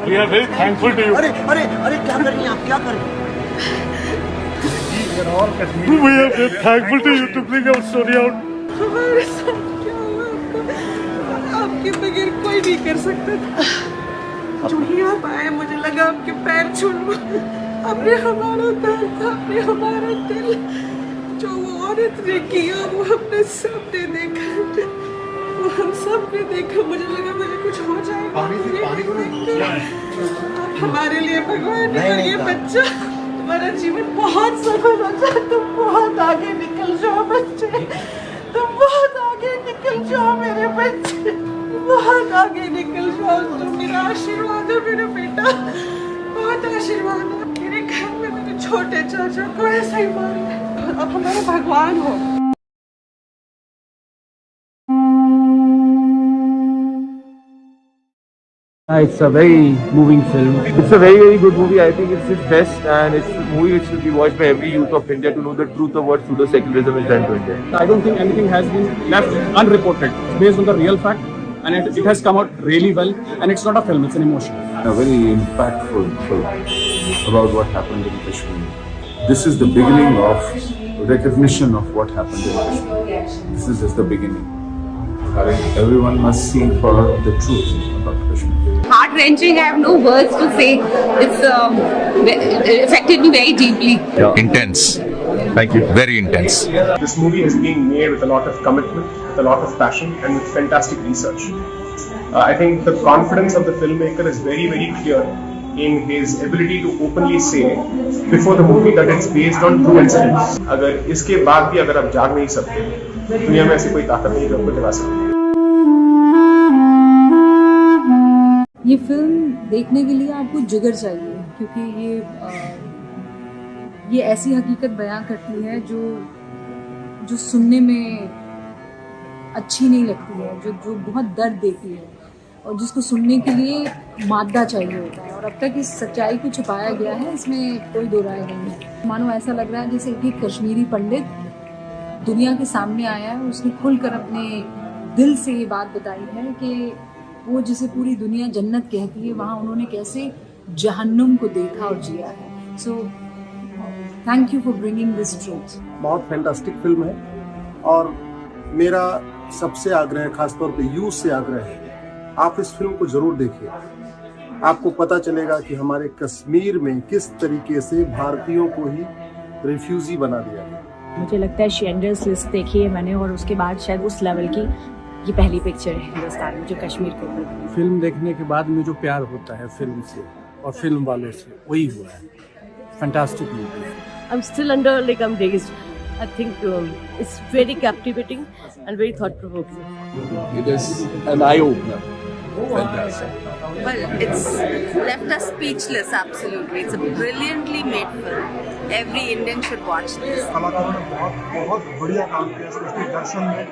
We are very thankful to you. अरे अरे अरे क्या कर रही हैं आप, क्या कर रही हैं? We are very thankful to you to bring our story out. हमारे साथ क्या हुआ आपको? आपके बगैर कोई नहीं कर सकता था। जो ही आप आए मुझे लगा आपके पैर छू लूं। आपने हमारा दर्द, आपने हमारा दिल, जो वो औरत ने किया वो हमने सबने देखा, वो हम सब ने देखा। मुझे लगा मुझे कुछ हो जाएगा। आप हमारे लिए भगवान है। और ये बच्चा, तुम्हारा जीवन बहुत सफल हो जाए, तुम बहुत आगे निकल जाओ बच्चे, तुम बहुत आगे निकल जाओ मेरे बच्चे, बहुत आगे निकल जाओ। तुम मेरा आशीर्वाद हो मेरा बेटा, बहुत आशीर्वाद है। मेरे घर में मेरे छोटे चाचा को ऐसा ही मारा, अब हमारे भगवान हो। It's a very moving film. It's a very, very good movie. I think it's his best, and it's a movie which should be watched by every youth of India to know the truth of what pseudo-secularism is done to India. I don't think anything has been left unreported. It's based on the real fact, and it has come out really well. And it's not a film; it's an emotion. A very impactful film about what happened in Kashmir. This is the beginning of recognition of what happened in Kashmir. This is just the beginning. Everyone must see for the truth about Kashmir. Heart-wrenching. I have no words to say. It's affected me very deeply. Intense. Thank you. Very intense. This movie is being made with a lot of commitment, with a lot of passion, and with fantastic research. I think the confidence of the filmmaker is very, very clear in his ability to openly say before the movie that it's based on true incidents. अगर इसके बाद भी अगर आप जाग नहीं सकते, दुनिया में ऐसी कोई ताकत नहीं जो आपको जगा सकती। ये फिल्म देखने के लिए आपको जिगर चाहिए, क्योंकि ये ऐसी हकीकत बयां करती है जो सुनने में अच्छी नहीं लगती है, जो बहुत दर्द देती है, और जिसको सुनने के लिए मादा चाहिए होता है। और अब तक इस सच्चाई को छुपाया गया है, इसमें कोई दो राय नहीं है। मानो ऐसा लग रहा है जैसे एक कश्मीरी पंडित दुनिया के सामने आया है, उसने खुलकर अपने दिल से ये बात बताई है कि वो जिसे पूरी दुनिया जन्नत कहती है, वहाँ उन्होंने कैसे जहन्नुम को देखा और जिया है। So thank you for bringing this truth. बहुत फैंटास्टिक फिल्म है, और मेरा सबसे आग्रह, खासतौर पे यूथ से आग्रह है, आप इस फिल्म को जरूर देखिए। आपको पता चलेगा कि हमारे कश्मीर में किस तरीके से भारतीयों को ही रिफ्यूजी बना दिया गया। मुझे लगता है शिंडलर्स लिस्ट देखी है मैंने, और उसके बाद शायद उस लेवल की ये पहली पिक्चर है हिंदुस्तान में जो कश्मीर के ऊपर। फिल्म देखने के बाद में जो प्यार होता है फिल्म से और फिल्म वाले से, वही हुआ है। फैंटास्टिक मूवी है। I'm still under like amazed. I think it's very captivating and very thought-provoking. It is an eye-opener. Fantastic. Well, it's left us speechless. Absolutely, it's a brilliantly made film. Every Indian should watch this. कलाकारों ने बहुत बढ़िया काम किया, specially दर्शन में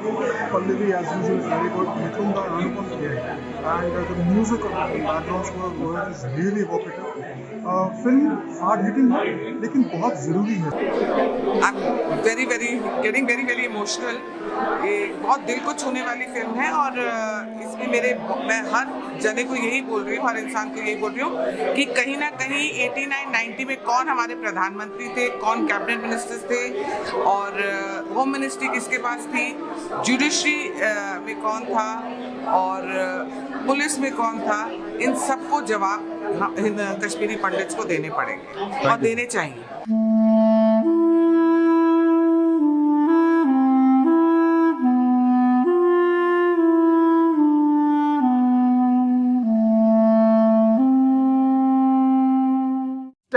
Pallavi as usual very good, मिथुन का अनुपम किया है, and the music of the background score is really evocative. Film hard hitting है लेकिन बहुत जरूरी है। I'm getting very emotional. ये बहुत दिल को छूने वाली फिल्म है, और इसमें मैं हर जने को यही बोल रही हूँ, हर इंसान को यही बोल रही हूँ कि कहीं ना कहीं 89-90 में कौन हमारे प्रधानमंत्री थे, कौन कैबिनेट मिनिस्टर्स थे, और होम मिनिस्ट्री किसके पास थी, जुडिशरी में कौन था, और पुलिस में कौन था, इन सबको जवाब इन कश्मीरी पंडित्स को देने पड़ेंगे और देने चाहिए।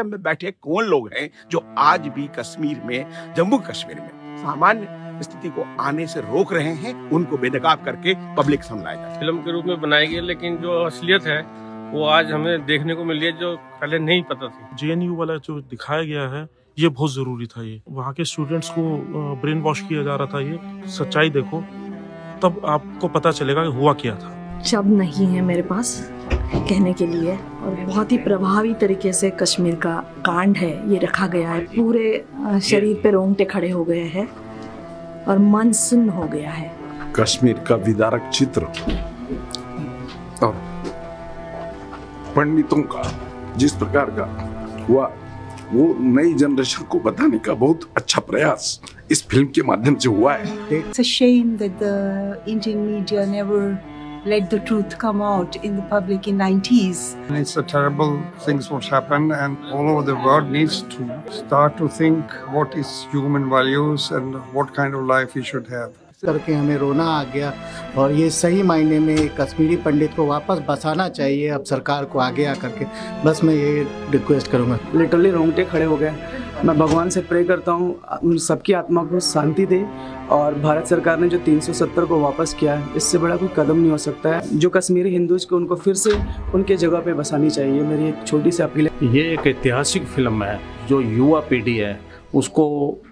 में बैठे कौन लोग हैं जो आज भी कश्मीर में, जम्मू कश्मीर में सामान्य स्थिति को आने से रोक रहे हैं, उनको बेनकाब करके पब्लिक सामने जाए। फिल्म के रूप में बनाई गई, लेकिन जो असलियत है वो आज हमें देखने को मिली है, जो पहले नहीं पता थी। JNU वाला जो दिखाया गया है, ये बहुत जरूरी था। ये वहाँ के स्टूडेंट्स को ब्रेन वॉश किया जा रहा था। ये सच्चाई देखो, तब आपको पता चलेगा कि हुआ क्या था। शब्द नहीं है मेरे पास कहने के लिए, और बहुत ही प्रभावी तरीके से कश्मीर का कांड है ये रखा गया है। पूरे शरीर पे रोंगटे खड़े हो गए हैं और मन सुन्न हो गया है। कश्मीर का विदारक चित्र और पंडितों का जिस प्रकार का हुआ, वो नई जनरेशन को बताने का बहुत अच्छा प्रयास इस फिल्म के माध्यम से हुआ है। It's a shame that the Indian media never let the truth come out in the public in 90s. It's a terrible things what's happened, and all over the world needs to start to think what is human values and what kind of life we should have. करके हमें रोना आ गया, और ये सही मायने में कश्मीरी पंडित को वापस बसाना चाहिए अब सरकार को आगे आकर के। बस मैं ये रिक्वेस्ट करूँगा। लिटरली रोंगटे खड़े हो गए। मैं भगवान से प्रे करता हूँ उन सबकी आत्मा को शांति दे, और भारत सरकार ने जो 370 को वापस किया है, इससे बड़ा कोई कदम नहीं हो सकता है। जो कश्मीरी हिंदूज को उनको फिर से उनके जगह पे बसानी चाहिए, मेरी एक छोटी सी अपील है। ये एक ऐतिहासिक फिल्म है, जो युवा पीढ़ी है उसको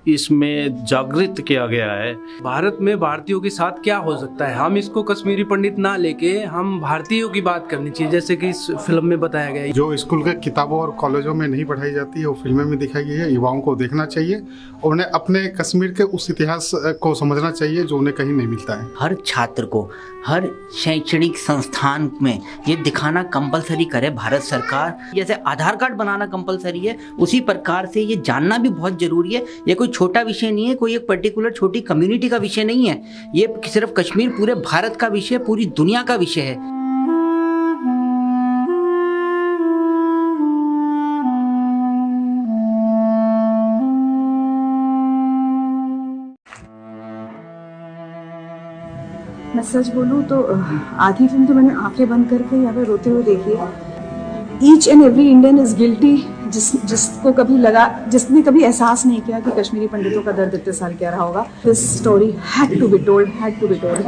इसमें जागृत किया गया है। भारत में भारतीयों के साथ क्या हो सकता है, हम इसको कश्मीरी पंडित ना लेके हम भारतीयों की बात करनी चाहिए, जैसे कि इस फिल्म में बताया गया है। जो स्कूल के किताबों और कॉलेजों में नहीं पढ़ाई जाती है वो फिल्में में दिखाई गई है। युवाओं को देखना चाहिए और उन्हें अपने कश्मीर के उस इतिहास को समझना चाहिए जो उन्हें कहीं नहीं मिलता है। हर छात्र को हर शैक्षणिक संस्थान में ये दिखाना कंपलसरी करे भारत सरकार। जैसे आधार कार्ड बनाना कंपलसरी है, उसी प्रकार से ये जानना भी बहुत जरूरी है। ये कोई छोटा विषय नहीं है, कोई एक पर्टिकुलर छोटी कम्युनिटी का विषय नहीं है। ये सिर्फ कश्मीर पूरे भारत का विषय, पूरी दुनिया का विषय है। मैं सच बोलूँ तो आधी फिल्म तो मैंने आंखें बंद करके यहाँ पे रोते हुए देखी है। Each and every Indian is guilty, जिसको कभी लगा, जिसने कभी एहसास नहीं किया कि कश्मीरी पंडितों का दर्द इतने साल क्या रहा होगा। This story had to be told, had to be told.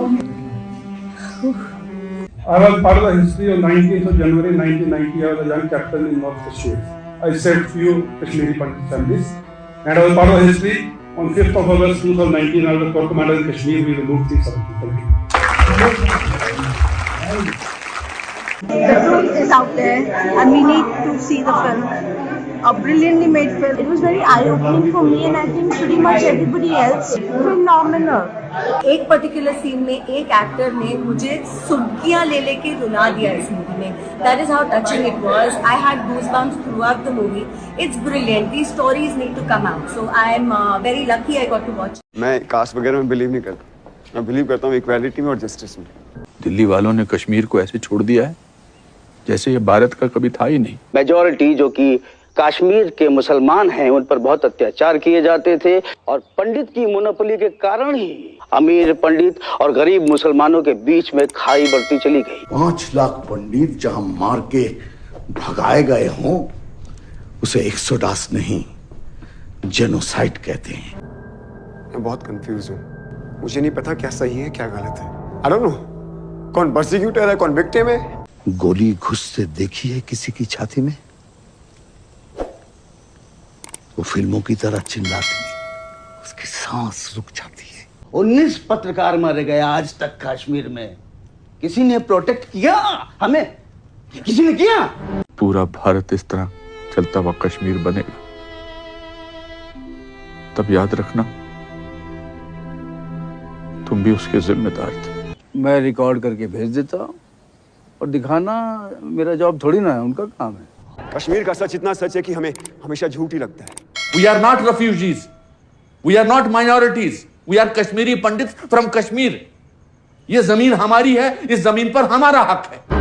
I was part of the history of 19th of January 1990. I was a young captain in North Kashmir. I saved few Kashmiri Pandit families, and I was part of the history. On 5th of August 2019, I was the corps commander in Kashmir. We removed 370 people. The truth is out there, and we need to see the film. A brilliantly made film. It was very eye-opening for me, and I think pretty much everybody else. Phenomenal. एक particular scene में एक actor ने मुझे सुबकियां ले लेके रुला दिया इस मूवी में। That is how touching it was. I had goosebumps throughout the movie. It's brilliant. These stories need to come out. So I am very lucky I got to watch. मैं cast वगैरह में believe नहीं करता। मैं believe करता हूँ equality में और जस्टिस में। दिल्ली वालों ने कश्मीर को ऐसे छोड़ दिया है जैसे ये भारत का कभी था ही नहीं। मेजॉरिटी जो कि कश्मीर के मुसलमान हैं, उन पर बहुत अत्याचार किए जाते थे, और पंडित की मोनोपोली के कारण ही अमीर पंडित और गरीब मुसलमानों के बीच में खाई बढ़ती चली गई। 5 लाख पंडित जहां मार के भगाए गए हों, उसे एक्सोडस नहीं, जेनोसाइड कहते हैं। मैं बहुत कंफ्यूज हूँ, मुझे नहीं पता क्या सही है क्या गलत है। I don't know, कौन परसिक्यूटर है कौन विक्टिम है। गोली घुसते देखी है किसी की छाती में, वो फिल्मों की तरह चिल्लाती है, उसकी सांस रुक जाती है। 19 पत्रकार मारे गए आज तक कश्मीर में। किसी ने प्रोटेक्ट किया हमें? किसी ने किया? पूरा भारत इस तरह चलता हुआ कश्मीर बनेगा तब याद रखना तुम भी उसके जिम्मेदार थे। मैं रिकॉर्ड करके भेज देता हूँ, और दिखाना मेरा जॉब थोड़ी ना है, उनका काम है। कश्मीर का सच इतना सच है कि हमें हमेशा झूठ ही लगता है। We are not refugees. We are not minorities. We are Kashmiri Pandits from Kashmir. ये जमीन हमारी है, इस जमीन पर हमारा हक है।